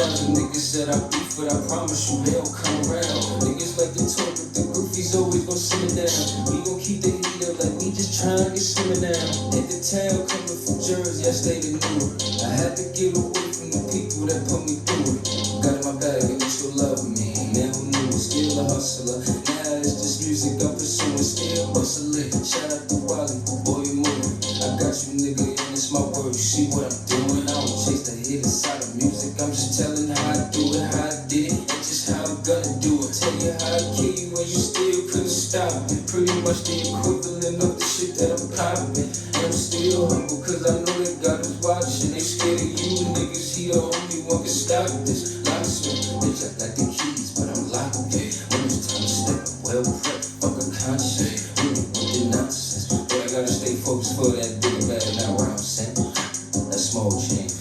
pounds of niggas said I beef, but I promise you they don't come around. Niggas like to talk, but the goofies always gon' simmer down. We gon' keep the heat up like we just tryna get swimming down. Hit the town coming from Jersey, I stayed in Newark. I had to get away from the people that put me through it. Got in my bag and they still love me. Man, who knew it? Still a hustler. Now it's just music I'm pursuing. Still hustling. Shout out to Wally, boy you moving. I got you nigga, and it's my word. You see what I'm doing? I don't chase the hidden side of music. I'm just telling how I do it, how I did it, and just how I'm gonna do it. Tell you how I kill you when you still couldn't stop it. Pretty much the equivalent of the shit that I'm popping. And I'm still humble, cause I know that God is watching. They scared of you niggas, he the only one can stop this. Locksmith, bitch, I got the keys, but I'm locked in. When it's time to step up, well prepped, fuck a conscience. Really with the nonsense, but I gotta stay focused for that big bag, not where I'm sent. That small change.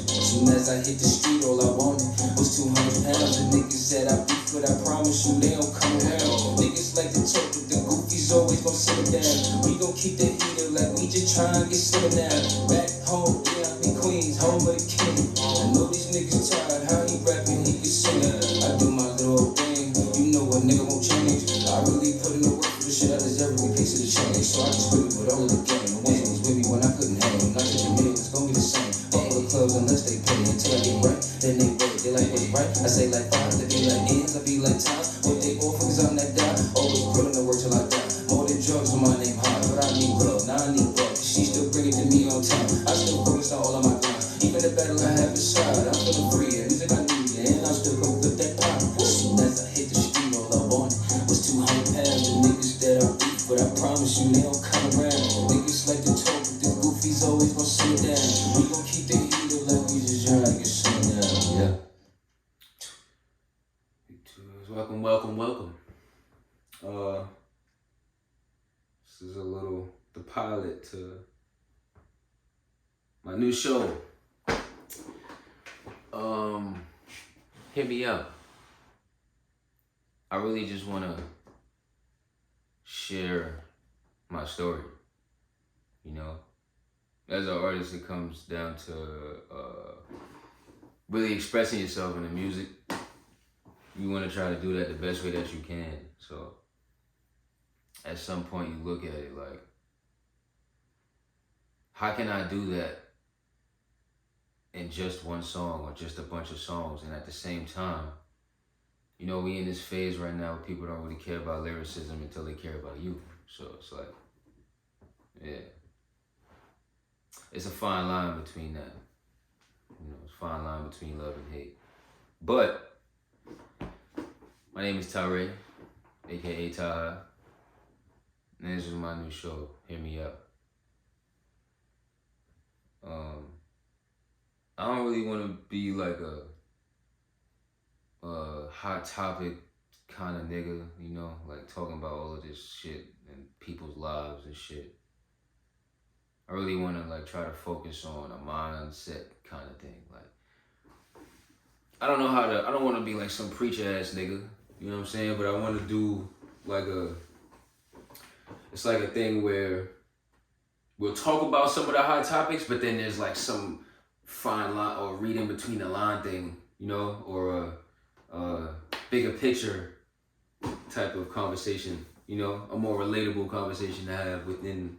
Soon as I hit the street, all I wanted was 200 pounds. And niggas said I beef, but I promise you they don't come around. Niggas like to talk, but the goofies always gon' sit down. We gon' keep the heat up like we just tryna get simmer down. Back home, yeah, I'm in Queens, home of the king. I know these niggas tired, how he rapping, he can sing. I do my little thing, you know a nigga won't change. I really put in the work for the shit, I deserve every piece of the change. So I just quit it with all of the game. The ones that was with me when I couldn't hang. Not just a million, it's gon' be the same. Clubs unless they pay until I get right, then they wait. They like what's right. I say like five, they be like ends, I be like time. What they offer cause I'm that guy. Always put in the work till I die. More than drugs when my name high, but I need love, now I need love. She still bring it to me on time. I still focus on all of my grind. Even the battle I have inside, I'm feeling free. And music I need, and I still come with that pop. As soon as I hit the street, all I wanted was 200 pounds. The niggas that I beat, but I promise you they don't come around. Niggas like to talk, but the goofies always gon' sit down. We gon' keep the welcome. This is the pilot to my new show. Hear me out. I really just wanna share my story. You know, as an artist, it comes down to really expressing yourself in the music. You want to try to do that the best way that you can. So at some point you look at it like, how can I do that in just one song or just a bunch of songs? And at the same time, you know, we in this phase right now where people don't really care about lyricism until they care about you. So it's like, yeah. It's a fine line between that. You know, it's a fine line between love and hate. But my name is Tare, aka Taha, and this is my new show, Hear Me Out. I don't really want to be like a hot topic kind of nigga, you know, like talking about all of this shit and people's lives and shit. I really want to like try to focus on a mindset kind of thing. Like, I don't want to be like some preacher ass nigga. You know what I'm saying? But I want to do like it's like a thing where we'll talk about some of the hot topics, but then there's like some fine line or reading between the line thing, you know, or a bigger picture type of conversation, you know, a more relatable conversation to have within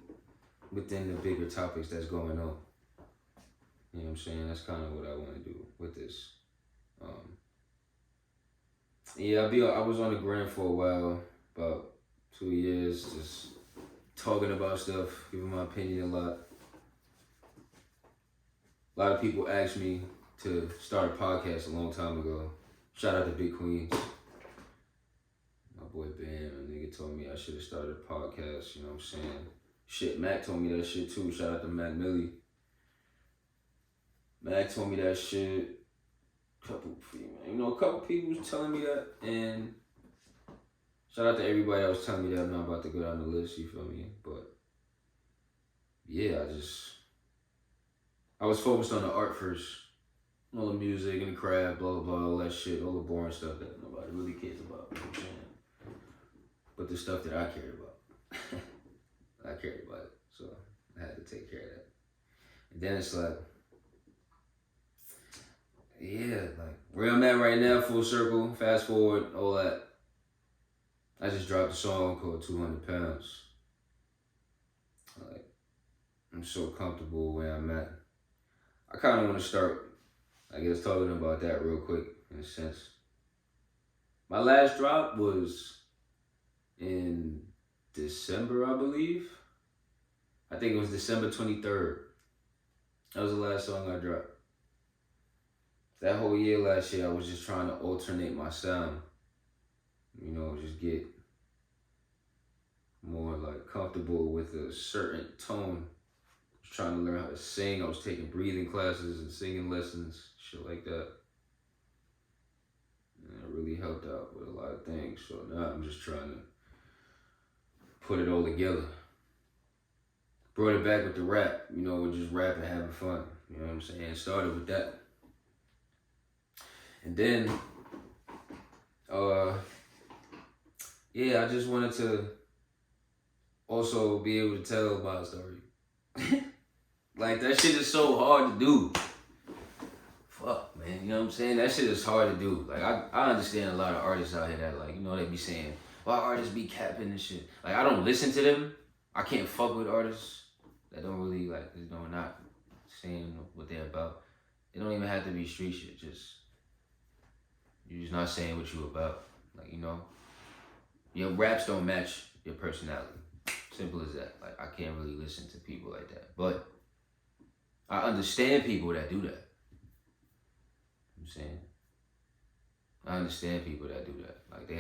the bigger topics that's going on. You know what I'm saying? That's kind of what I want to do with this. Yeah, I was on the gram for a while, about 2 years, just talking about stuff, giving my opinion a lot. A lot of people asked me to start a podcast a long time ago. Shout out to Big Queens. My boy Ben, a nigga told me I should have started a podcast, you know what I'm saying? Shit, Mac told me that shit too. Shout out to Mac Millie. Mac told me that shit. A couple people was telling me that, and shout out to everybody that was telling me that. I'm not about to go down the list, you feel me? But yeah, I was focused on the art first. All the music and the craft, blah, blah, blah, all that shit, all the boring stuff that nobody really cares about, you know what I'm saying? But the stuff that I cared about, I cared about it, so I had to take care of that. And then it's like, yeah, like, where I'm at right now, full circle, fast forward, all that. I just dropped a song called 200 Pounds. Like, I'm so comfortable where I'm at. I kind of want to start, I guess, talking about that real quick, in a sense. My last drop was in December, I believe. I think it was December 23rd. That was the last song I dropped. That whole year last year, I was just trying to alternate my sound. You know, just get more like comfortable with a certain tone. I was trying to learn how to sing. I was taking breathing classes and singing lessons, shit like that. And it really helped out with a lot of things. So now I'm just trying to put it all together. Brought it back with the rap, you know, with just rapping, having fun. You know what I'm saying? Started with that. And then, yeah, I just wanted to also be able to tell my story. Like, that shit is so hard to do. Fuck, man, you know what I'm saying? That shit is hard to do. Like, I understand a lot of artists out here that, like, you know, they be saying, why artists be capping and shit. Like, I don't listen to them. I can't fuck with artists that don't really, like, you know, not saying what they're about. It don't even have to be street shit, just, you're just not saying what you about. Like, you know, your raps don't match your personality. Simple as that. Like, I can't really listen to people like that. But I understand people that do that. You know what I'm saying? I understand people that do that. Like, they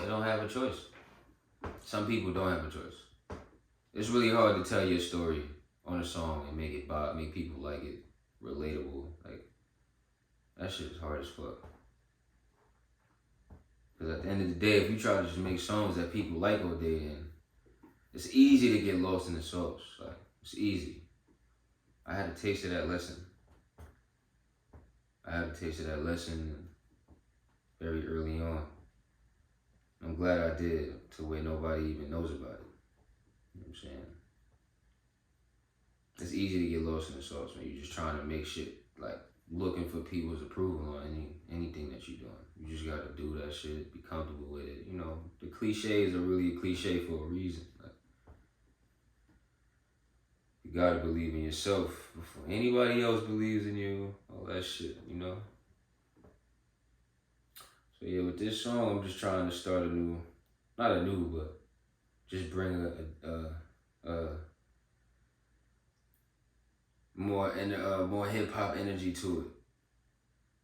don't have a choice. Some people don't have a choice. It's really hard to tell your story on a song and make people like it relatable. Like, that shit is hard as fuck. Because at the end of the day, if you try to just make songs that people like all day, then it's easy to get lost in the sauce. Like, it's easy. I had a taste of that lesson. Very early on. I'm glad I did, to where nobody even knows about it. You know what I'm saying? It's easy to get lost in the sauce when you're just trying to make shit, like, looking for people's approval on anything that you're doing. You just gotta do that shit, be comfortable with it. You know, the cliches are really a cliche for a reason. Like, you gotta believe in yourself before anybody else believes in you, all that shit, you know? So yeah, with this song, I'm just trying to start but just bring a more hip hop energy to it.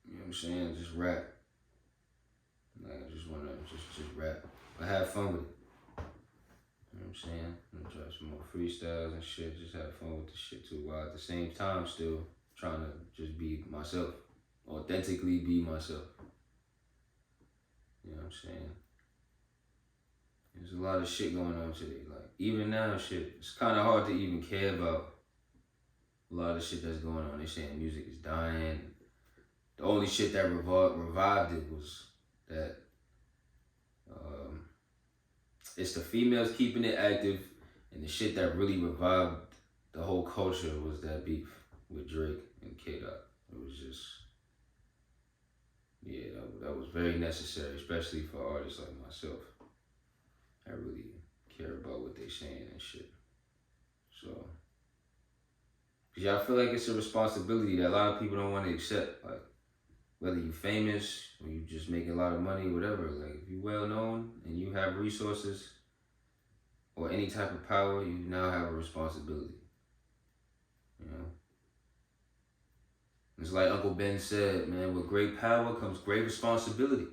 You know what I'm saying? Just rap. Like, I just wanna just rap. I have fun with it. You know what I'm saying? I'm gonna try some more freestyles and shit. Just have fun with the shit too, while at the same time still trying to just be myself, authentically be myself. You know what I'm saying? There's a lot of shit going on today. Like, even now, shit, it's kind of hard to even care about a lot of shit that's going on. They saying music is dying. The only shit that revived it was that it's the females keeping it active, and the shit that really revived the whole culture was that beef with Drake and K-Dot. It was just, yeah, that was very necessary, especially for artists like myself. I really care about what they saying and shit. So, because I feel like it's a responsibility that a lot of people don't want to accept. Like, whether you famous or you just making a lot of money, whatever. Like, if you well known and you have resources or any type of power, you now have a responsibility. You know? It's like Uncle Ben said, man, with great power comes great responsibility.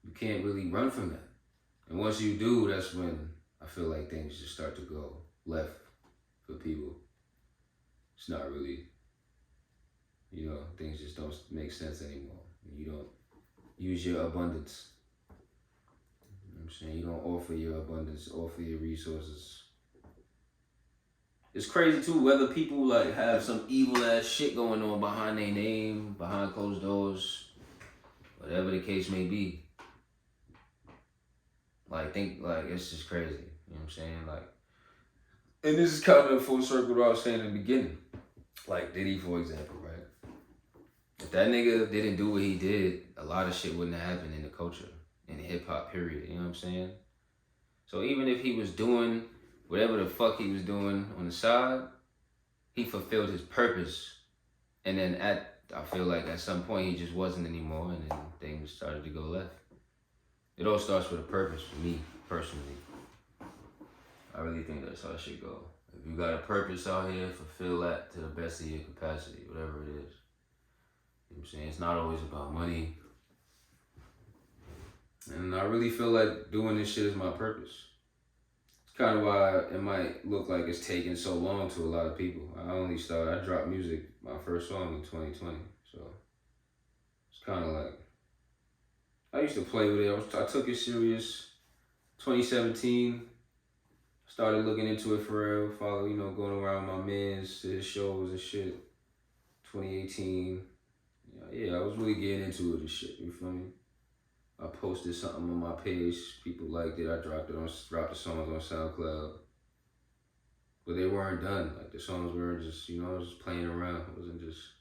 You can't really run from that. And once you do, that's when I feel like things just start to go left for people. It's not really, you know, things just don't make sense anymore. You don't use your abundance. You know what I'm saying? You don't offer your abundance, offer your resources. It's crazy too, whether people like have some evil ass shit going on behind their name, behind closed doors, whatever the case may be. Like, it's just crazy. You know what I'm saying? Like, and this is kind of full circle to what I was saying in the beginning. Like Diddy, for example, right? If that nigga didn't do what he did, a lot of shit wouldn't have happened in the culture, in hip hop, period. You know what I'm saying? So even if he was doing whatever the fuck he was doing on the side, he fulfilled his purpose. And then I feel like at some point he just wasn't anymore, and then things started to go left. It all starts with a purpose for me, personally. I really think that's how it should go. If you got a purpose out here, fulfill that to the best of your capacity, whatever it is. You know what I'm saying? It's not always about money. And I really feel like doing this shit is my purpose. It's kind of why it might look like it's taking so long to a lot of people. I dropped music, my first song in 2020. So it's kind of like, I used to play with it. I took it serious. 2017, started looking into it for real. Going around my mans to his shows and shit. 2018, yeah, I was really getting into it and shit. You feel me? I posted something on my page. People liked it. I dropped the songs on SoundCloud. But they weren't done. Like the songs weren't just, just playing around. It wasn't just,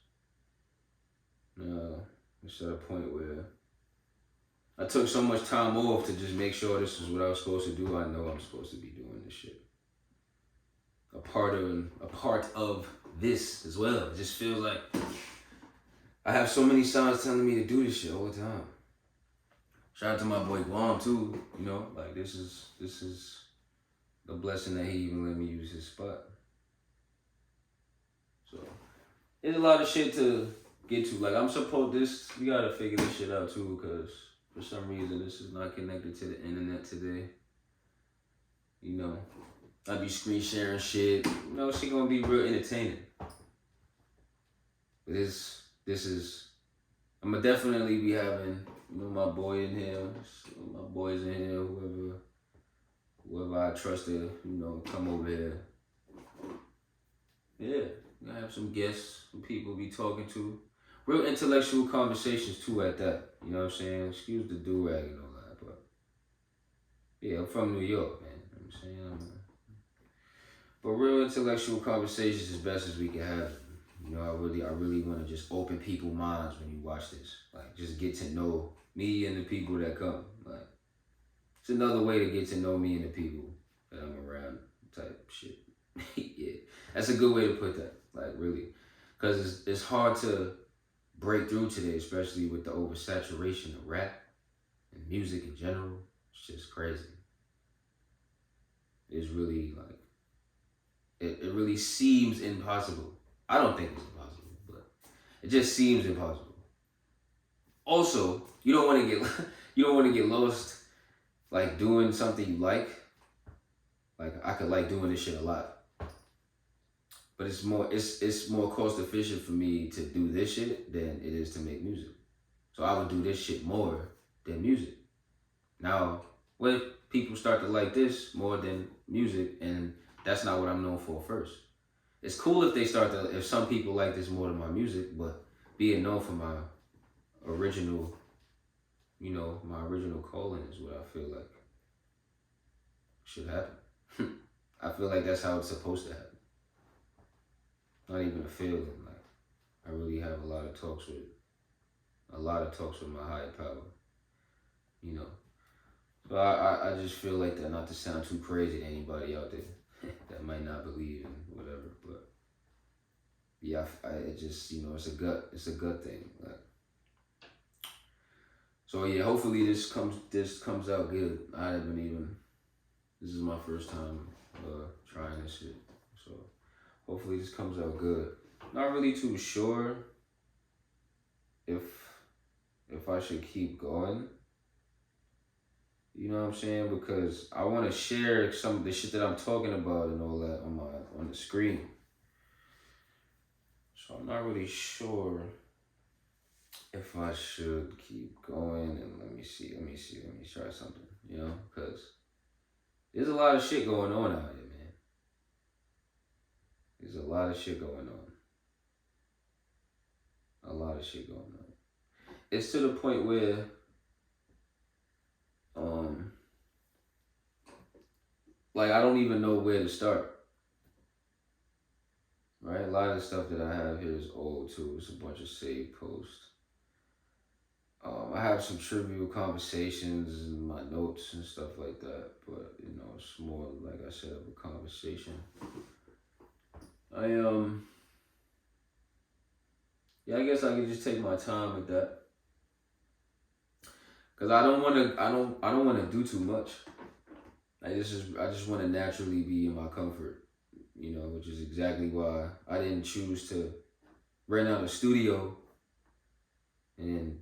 it's at a point where I took so much time off to just make sure this is what I was supposed to do. I know I'm supposed to be doing this shit. A part of this as well. It just feels like I have so many signs telling me to do this shit all the time. Shout out to my boy Guam too. Like this is the blessing that he even let me use his spot. So there's a lot of shit to get to. Like we gotta figure this shit out too, because for some reason this is not connected to the internet today. I be screen sharing shit. Shit gonna be real entertaining. But I'ma definitely be having, my boy in here, my boys in here, whoever I trust to, come over here. Yeah, I have some guests, some people to be talking to. Real intellectual conversations too at that. You know what I'm saying? Excuse the do-rag and all that, but yeah, I'm from New York, man. You know what I'm saying? But real intellectual conversations as best as we can have. I really want to just open people's minds when you watch this. Like, just get to know me and the people that come. Like, it's another way to get to know me and the people that I'm around type shit. Yeah, that's a good way to put that. Like, really. Because it's hard to break through today, especially with the oversaturation of rap and music in general. It's just crazy. It's really, like, it really seems impossible. I don't think it's impossible, but it just seems impossible. Also, you don't want to get lost like doing something you like. Like I could like doing this shit a lot. But it's more cost efficient for me to do this shit than it is to make music. So I would do this shit more than music. Now, what if people start to like this more than music, and that's not what I'm known for first? It's cool if some people like this more than my music, but being known for my original, my original calling is what I feel like should happen. I feel like that's how it's supposed to happen. Not even a feeling. Like, I really have a lot of talks with my higher power. So I just feel like that, not to sound too crazy to anybody out there that might not believe in whatever, but yeah, it just, it's a gut thing. Like, so yeah, hopefully this comes out good. This is my first time trying this shit, so hopefully this comes out good. Not really too sure if I should keep going. You know what I'm saying? Because I want to share some of the shit that I'm talking about and all that on the screen. So I'm not really sure if I should keep going. And let me try something, because there's a lot of shit going on out here, man. There's a lot of shit going on. It's to the point where like I don't even know where to start. right? A lot of the stuff that I have here is old too. It's a bunch of saved posts. I have some trivial conversations in my notes and stuff like that, but you know, it's more like I said of a conversation. Yeah, I guess I could just take my time with that, cause I don't want to do too much. I just want to naturally be in my comfort, you know, which is exactly why I didn't choose to rent out a studio and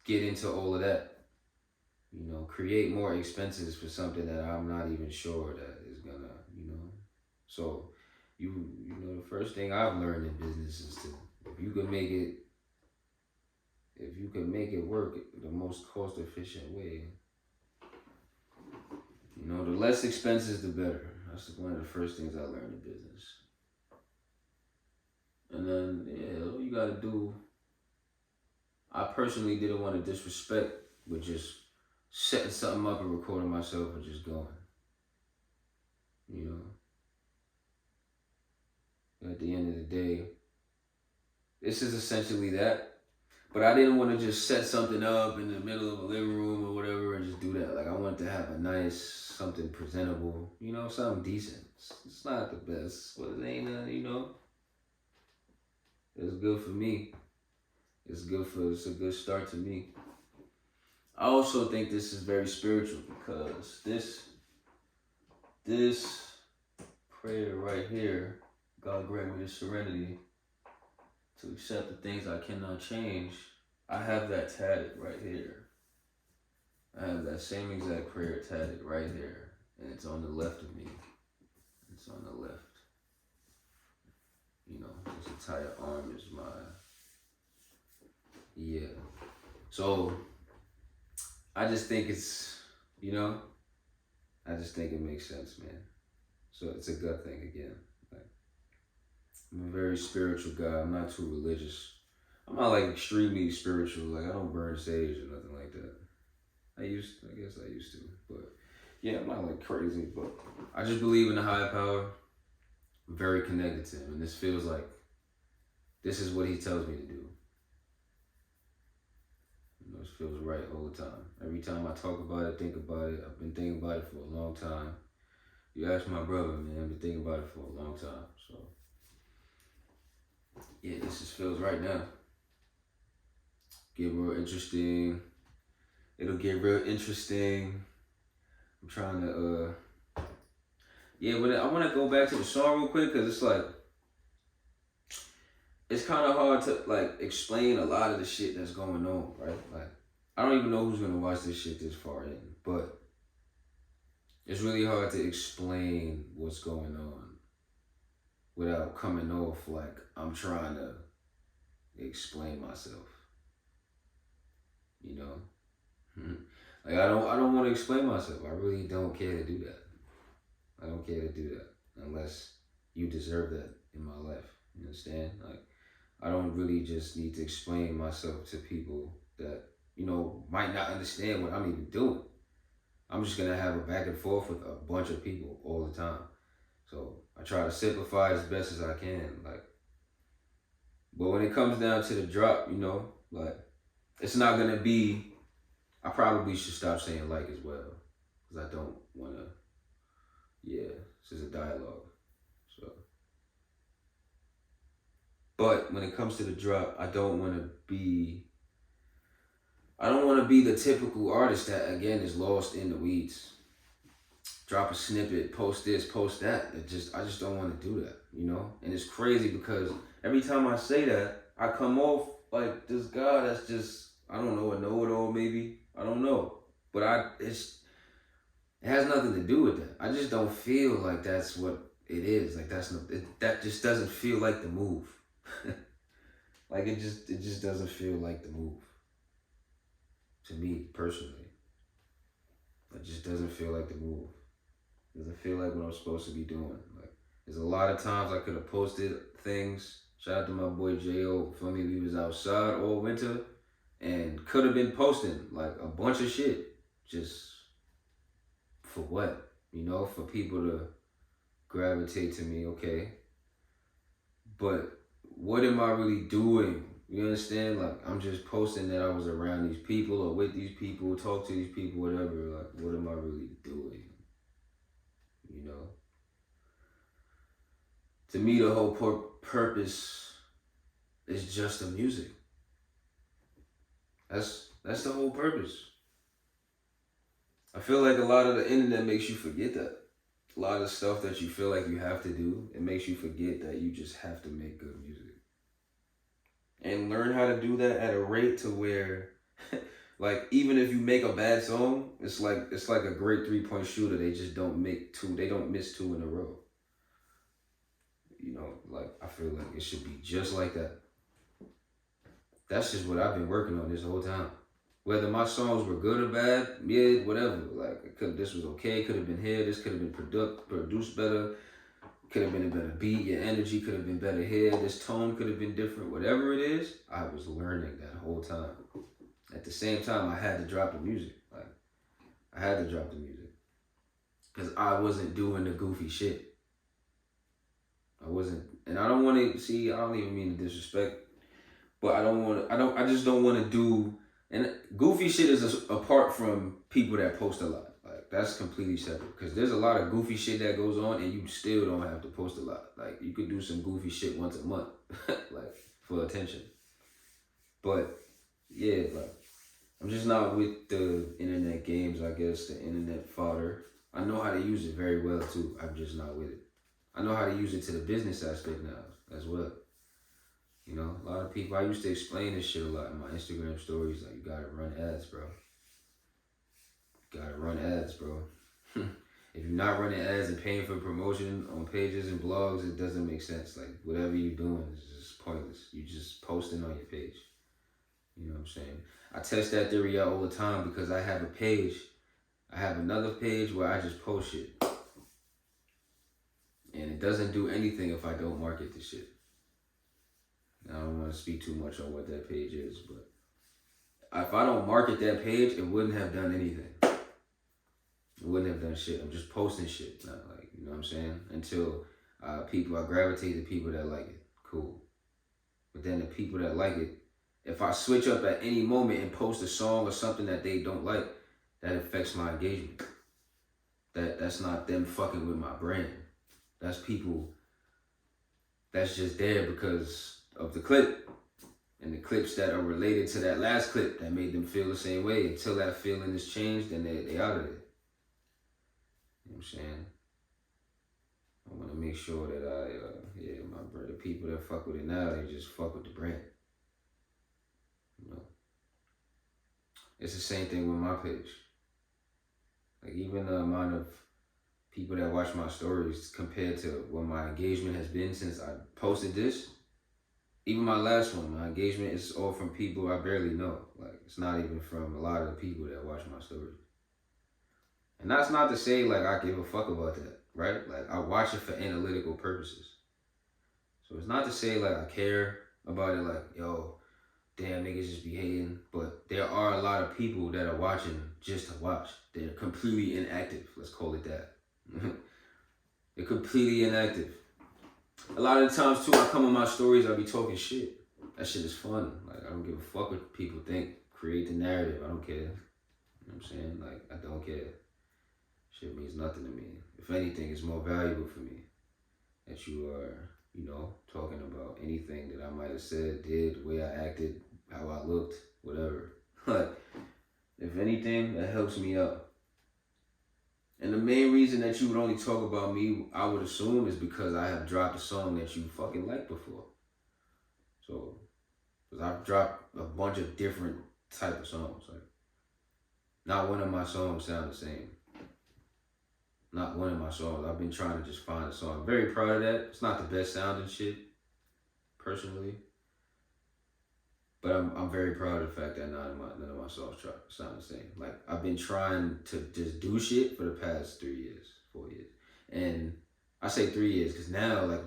get into all of that. You know, create more expenses for something that I'm not even sure that is gonna, you know. So, you know, the first thing I've learned in business is to, if you can make it work the most cost efficient way, you know, the less expenses, the better. That's one of the first things I learned in business. And then, yeah, all you gotta do, I personally didn't want to disrespect with just setting something up and recording myself and just going. You know, at the end of the day, this is essentially that. But I didn't want to just set something up in the middle of a living room or whatever and just do that. Like, I wanted to have a nice, something presentable, you know, something decent. It's not the best, but it ain't, you know, it's good for me. It's a good start to me. I also think this is very spiritual because this prayer right here, God grant me the serenity to accept the things I cannot change. I have that tatted right here. I have that same exact prayer tatted right here, and it's on the left of me. It's on the left. You know, this entire arm is my, yeah. So, I just think it's, you know, I just think it makes sense, man. So it's a good thing again. Like, I'm a very spiritual guy. I'm not too religious. I'm not like extremely spiritual. Like, I don't burn sage or nothing like that. I guess I used to, but yeah, I'm not like crazy, but I just believe in the higher power. I'm very connected to him, and this feels like this is what he tells me to do. You know, this feels right all the time. Every time I talk about it, think about it. I've been thinking about it for a long time. You ask my brother, man, I've been thinking about it for a long time. So yeah, this just feels right now. Get real interesting. It'll get real interesting. I'm trying to, yeah, but I want to go back to the song real quick because it's like, it's kind of hard to like explain a lot of the shit that's going on, right? Like, I don't even know who's gonna watch this shit this far in, but it's really hard to explain what's going on without coming off like I'm trying to explain myself. You know, like I don't want to explain myself. I really don't care to do that. I don't care to do that unless you deserve that in my life. You understand? Like, I don't really just need to explain myself to people that, you know, might not understand what I'm even doing. I'm just gonna have a back and forth with a bunch of people all the time. So I try to simplify as best as I can. Like, but when it comes down to the drop, you know, like, it's not gonna be, I probably should stop saying like as well. Because I don't wanna, yeah, this is a dialogue. So, but when it comes to the drop, I don't want to be the typical artist that, again, is lost in the weeds. Drop a snippet, post this, post that. I just don't want to do that, you know? And it's crazy because every time I say that, I come off like this guy that's just, I don't know, a know-it-all maybe. I don't know. But it has nothing to do with that. I just don't feel like that's what it is. Like, that just doesn't feel like the move. Like, it just doesn't feel like the move. To me, personally. It just doesn't feel like the move. It doesn't feel like what I'm supposed to be doing. Like, there's a lot of times I could have posted things. Shout out to my boy J.O. For me, we was outside all winter and could have been posting like a bunch of shit. Just for what? You know, for people to gravitate to me, okay. But what am I really doing? You understand? Like, I'm just posting that I was around these people or with these people, talk to these people, whatever. Like, what am I really doing? You know? To me, the whole purpose is just the music. That's the whole purpose. I feel like a lot of the internet makes you forget that. A lot of the stuff that you feel like you have to do, it makes you forget that you just have to make good music. And learn how to do that at a rate to where, like, even if you make a bad song, it's like a great 3-point shooter. They just don't make two. They don't miss 2 in a row. You know, like, I feel like it should be just like that. That's just what I've been working on this whole time. Whether my songs were good or bad, mid, whatever. Like, this was okay. Could have been here. This could have been produced better. Could have been a better beat. Your energy could have been better here. This tone could have been different. Whatever it is, I was learning that whole time. At the same time, I had to drop the music. Like, I had to drop the music. Because I wasn't doing the goofy shit. I wasn't. And I don't want to, see, I don't even mean to disrespect. But I just don't want to do, and goofy shit is apart from people that post a lot. Like, that's completely separate. Because there's a lot of goofy shit that goes on and you still don't have to post a lot. Like, you could do some goofy shit once a month, like, for attention. But, yeah, like, I'm just not with the internet games, I guess, the internet fodder. I know how to use it very well, too. I'm just not with it. I know how to use it to the business aspect now, as well. You know, a lot of people, I used to explain this shit a lot in my Instagram stories. Like, you gotta run ads, bro. You gotta run ads, bro. If you're not running ads and paying for promotion on pages and blogs, it doesn't make sense. Like, whatever you're doing is just pointless. You just posting on your page. You know what I'm saying? I test that theory out all the time because I have a page. I have another page where I just post shit. And it doesn't do anything if I don't market the shit. I don't want to speak too much on what that page is, but if I don't market that page, it wouldn't have done anything. It wouldn't have done shit. I'm just posting shit, not like, you know what I'm saying? Until I gravitate to people that like it. Cool. But then the people that like it, if I switch up at any moment and post a song or something that they don't like, that affects my engagement. That's not them fucking with my brand. That's people that's just there because of the clip and the clips that are related to that last clip that made them feel the same way. Until that feeling is changed, then they out of it. You know what I'm saying? I want to make sure that my brother, people that fuck with it now, they just fuck with the brand. You know, it's the same thing with my page. Like, even the amount of people that watch my stories compared to what my engagement has been since I posted this. Even my last one, my engagement is all from people I barely know. Like, it's not even from a lot of the people that watch my stories. And that's not to say, like, I give a fuck about that, right? Like, I watch it for analytical purposes. So it's not to say, like, I care about it, like, yo, damn, niggas just be hating. But there are a lot of people that are watching just to watch. They're completely inactive, let's call it that. They're completely inactive. A lot of the times, too, I come on my stories, I be talking shit. That shit is fun. Like, I don't give a fuck what people think. Create the narrative. I don't care. You know what I'm saying? Like, I don't care. Shit means nothing to me. If anything, it's more valuable for me that you are, you know, talking about anything that I might have said, did, the way I acted, how I looked, whatever. Like, if anything, that helps me out. And the main reason that you would only talk about me, I would assume, is because I have dropped a song that you fucking liked before. So, because I've dropped a bunch of different type of songs. Like, not one of my songs sound the same. Not one of my songs. I've been trying to just find a song. I'm very proud of that. It's not the best sounding shit, personally. But I'm very proud of the fact that none of my songs sound the same. Like, I've been trying to just do shit for the past 3 years, 4 years. And I say 3 years because now, like,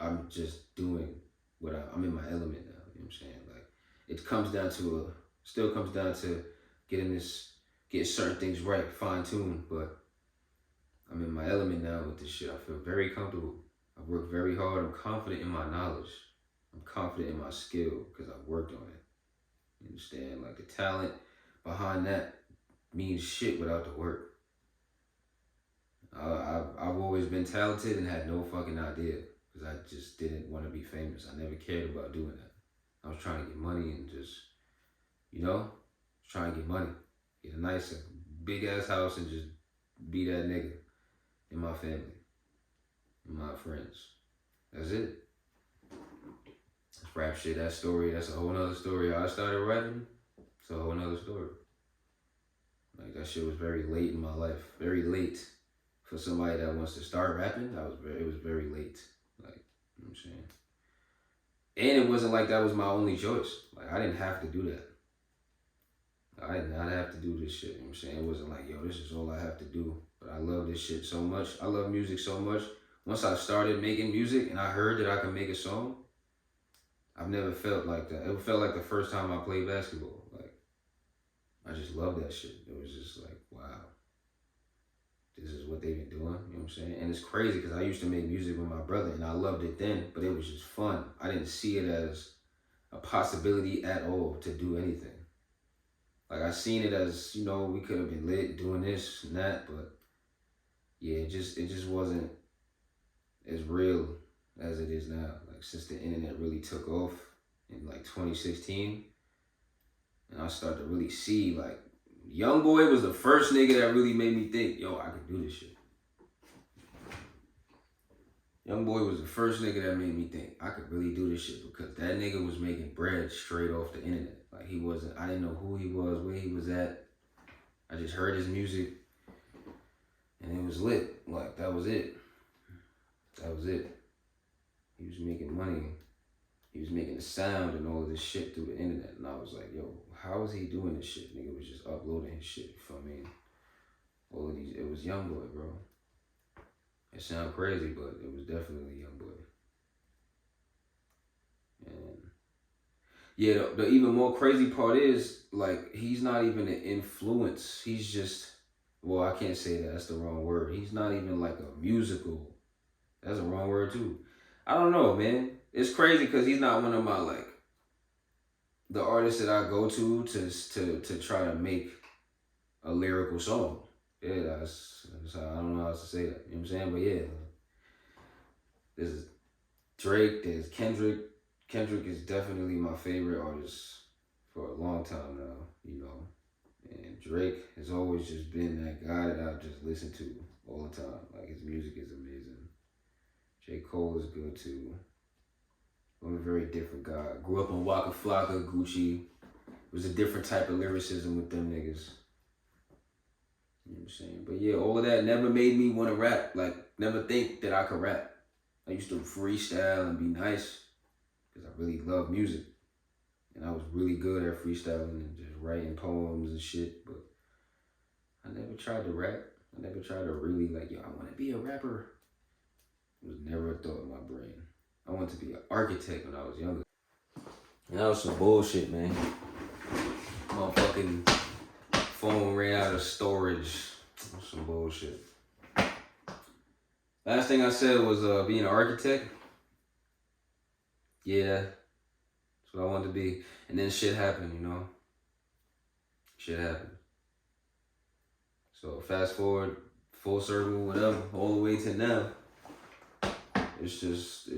I'm just doing what I'm in my element now. You know what I'm saying? Like, it still comes down to getting certain things right, fine-tuned. But I'm in my element now with this shit. I feel very comfortable. I've worked very hard. I'm confident in my knowledge. I'm confident in my skill because I've worked on it. You understand? Like the talent behind that means shit without the work. I've always been talented and had no fucking idea because I just didn't want to be famous. I never cared about doing that. I was trying to get money and just, trying to get money, get a nice, big ass house and just be that nigga in my family, in my friends. That's it. That's rap shit. That story, that's a whole nother story. How I started rapping, it's a whole nother story. Like that shit was very late in my life. Very late for somebody that wants to start rapping. It was very late. Like, you know what I'm saying? And it wasn't like that was my only choice. Like I didn't have to do that. I did not have to do this shit. You know what I'm saying? It wasn't like, yo, this is all I have to do. But I love this shit so much. I love music so much. Once I started making music and I heard that I could make a song, I've never felt like that. It felt like the first time I played basketball. Like, I just love that shit. It was just like, wow. This is what they've been doing, you know what I'm saying? And it's crazy because I used to make music with my brother and I loved it then, but it was just fun. I didn't see it as a possibility at all to do anything. Like I seen it as, we could have been lit doing this and that, but yeah, it just wasn't as real as it is now. Like since the internet really took off in like 2016, and I started to really see like YoungBoy was the first nigga that really made me think, yo, I could do this shit. YoungBoy was the first nigga that made me think I could really do this shit because that nigga was making bread straight off the internet. Like I didn't know who he was, where he was at. I just heard his music and it was lit. Like that was it. That was it. He was making money. He was making the sound and all of this shit through the internet. And I was like, yo, how is he doing this shit? Nigga was just uploading his shit. You feel me? All of these, it was YoungBoy, bro. It sounds crazy, but it was definitely YoungBoy. And yeah, the even more crazy part is, like, he's not even an influence. He's just, well, I can't say that. That's the wrong word. He's not even like a musical. That's the wrong word, too. I don't know, man. It's crazy because he's not one of my, like, the artists that I go to try to make a lyrical song. Yeah, that's how, I don't know how to say that. You know what I'm saying? But yeah, there's Drake, there's Kendrick. Kendrick is definitely my favorite artist for a long time now, And Drake has always just been that guy that I just listen to all the time. Like his music is amazing. J. Cole is good too. I'm a very different guy. Grew up on Waka Flocka, Gucci. It was a different type of lyricism with them niggas. You know what I'm saying? But yeah, all of that never made me want to rap. Like, never think that I could rap. I used to freestyle and be nice because I really love music. And I was really good at freestyling and just writing poems and shit. But I never tried to rap. I never tried to really like, yo, I want to be a rapper. It was never a thought in my brain. I wanted to be an architect when I was younger. And that was some bullshit, man. My fucking phone ran out of storage. That was some bullshit. Last thing I said was being an architect. Yeah, that's what I wanted to be. And then shit happened, Shit happened. So fast forward, full circle, whatever, all the way to now. It just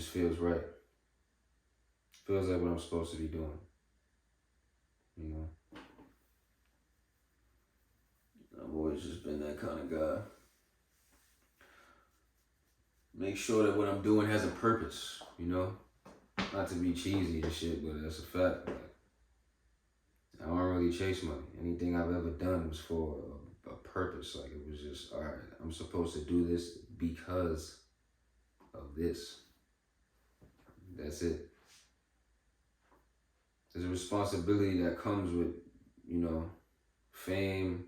feels right. Feels like what I'm supposed to be doing. I've always just been that kind of guy. Make sure that what I'm doing has a purpose, Not to be cheesy and shit, but that's a fact. Like, I don't really chase money. Anything I've ever done was for a purpose. Like, it was just, all right, I'm supposed to do this because of this. That's it. There's a responsibility that comes with, fame,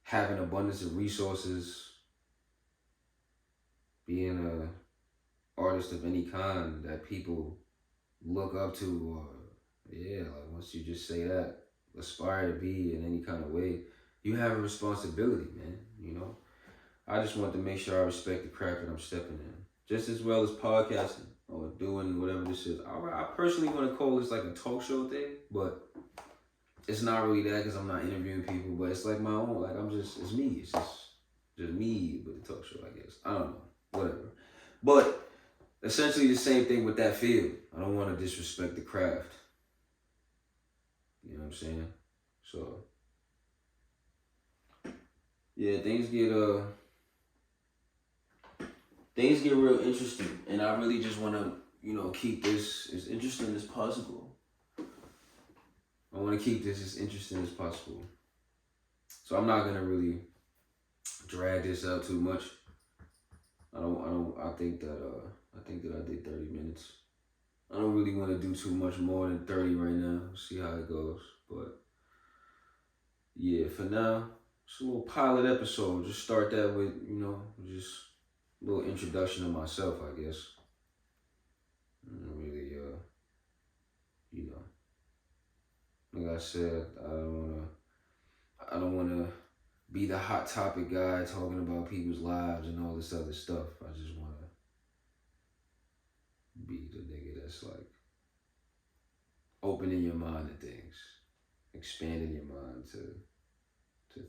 having abundance of resources, being an artist of any kind that people look up to, or like once you just say that, aspire to be in any kind of way, you have a responsibility, man, I just want to make sure I respect the craft that I'm stepping in, just as well as podcasting or doing whatever this is. I personally want to call this like a talk show thing, but it's not really that because I'm not interviewing people. But it's like my own. Like it's me. It's just me with the talk show. I guess I don't know. Whatever. But essentially the same thing with that field. I don't want to disrespect the craft. You know what I'm saying? So yeah, things get real interesting, and I really just want to, keep this as interesting as possible. I want to keep this as interesting as possible. So I'm not gonna really drag this out too much. I think that I did 30 minutes. I don't really want to do too much more than 30 right now. See how it goes. But yeah, for now, it's a little pilot episode. Just start that with, just a little introduction of myself, I guess. Really, like I said, I don't wanna be the hot topic guy talking about people's lives and all this other stuff. I just wanna be the nigga that's like opening your mind to things, expanding your mind to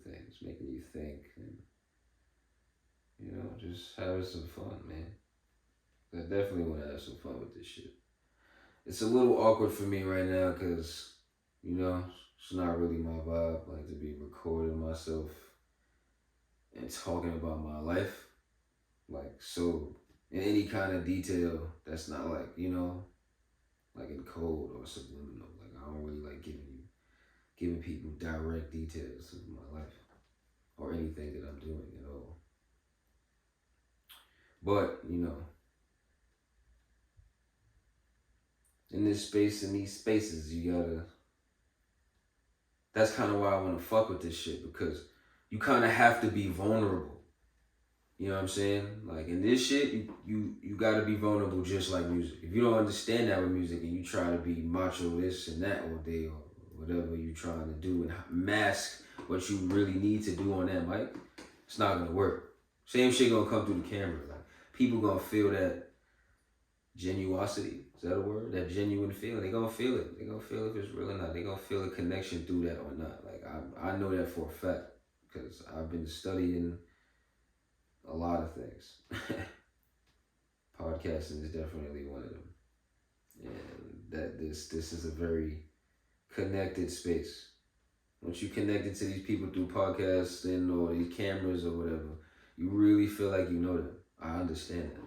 things, making you think, and just having some fun, man. I definitely want to have some fun with this shit. It's a little awkward for me right now because, it's not really my vibe, like to be recording myself and talking about my life, like so in any kind of detail that's not like, like in code or subliminal. Like I don't really like giving people direct details of my life or anything that I'm doing at all. But, in this space, in these spaces, that's kind of why I want to fuck with this shit, because you kind of have to be vulnerable. You know what I'm saying? Like in this shit, you got to be vulnerable just like music. If you don't understand that with music and you try to be macho this and that all day or whatever you're trying to do and mask what you really need to do on that mic, it's not going to work. Same shit going to come through the camera. Like people going to feel that genuosity. Is that a word? That genuine feeling. They gonna feel it. They gonna feel if it's real or not. They gonna feel a connection through that or not. Like I know that for a fact because I've been studying a lot of things. Podcasting is definitely one of them. And that this is a very connected space. Once you connected to these people through podcasting or these cameras or whatever, you really feel like you know them. I understand that.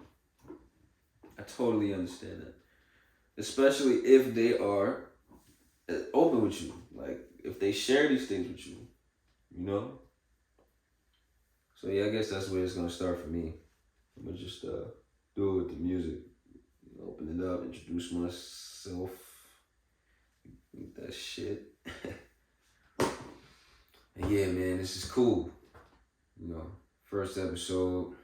I totally understand that. Especially if they are open with you. Like, if they share these things with you, So, yeah, I guess that's where it's going to start for me. I'm going to just do it with the music. Open it up, introduce myself. Eat that shit. And yeah, man, this is cool. First episode.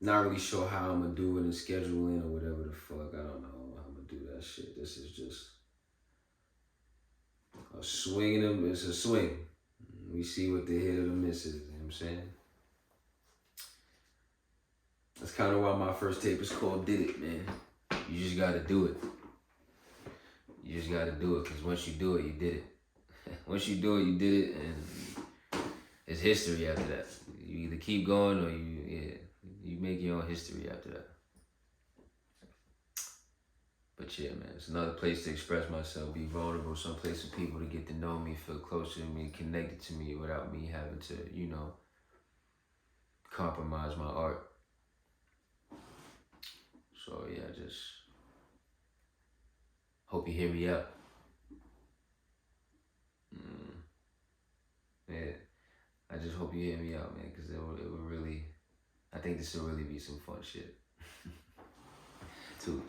Not really sure how I'm gonna do it and scheduling or whatever the fuck. I don't know how I'm gonna do that shit. This is just a swing them. It's a swing. We see what the hit or the miss is. You know what I'm saying? That's kind of why my first tape is called Did It, man. You just gotta do it. You just gotta do it, because once you do it, you did it. Once you do it, you did it, and it's history after that. You either keep going or you make your own history after that. But yeah, man, it's another place to express myself, be vulnerable, some place for people to get to know me, feel closer to me, connected to me without me having to, compromise my art. So yeah, I just hope you hear me out. Yeah, I just hope you hear me out, man, because it will really, I think this will really be some fun shit. Too.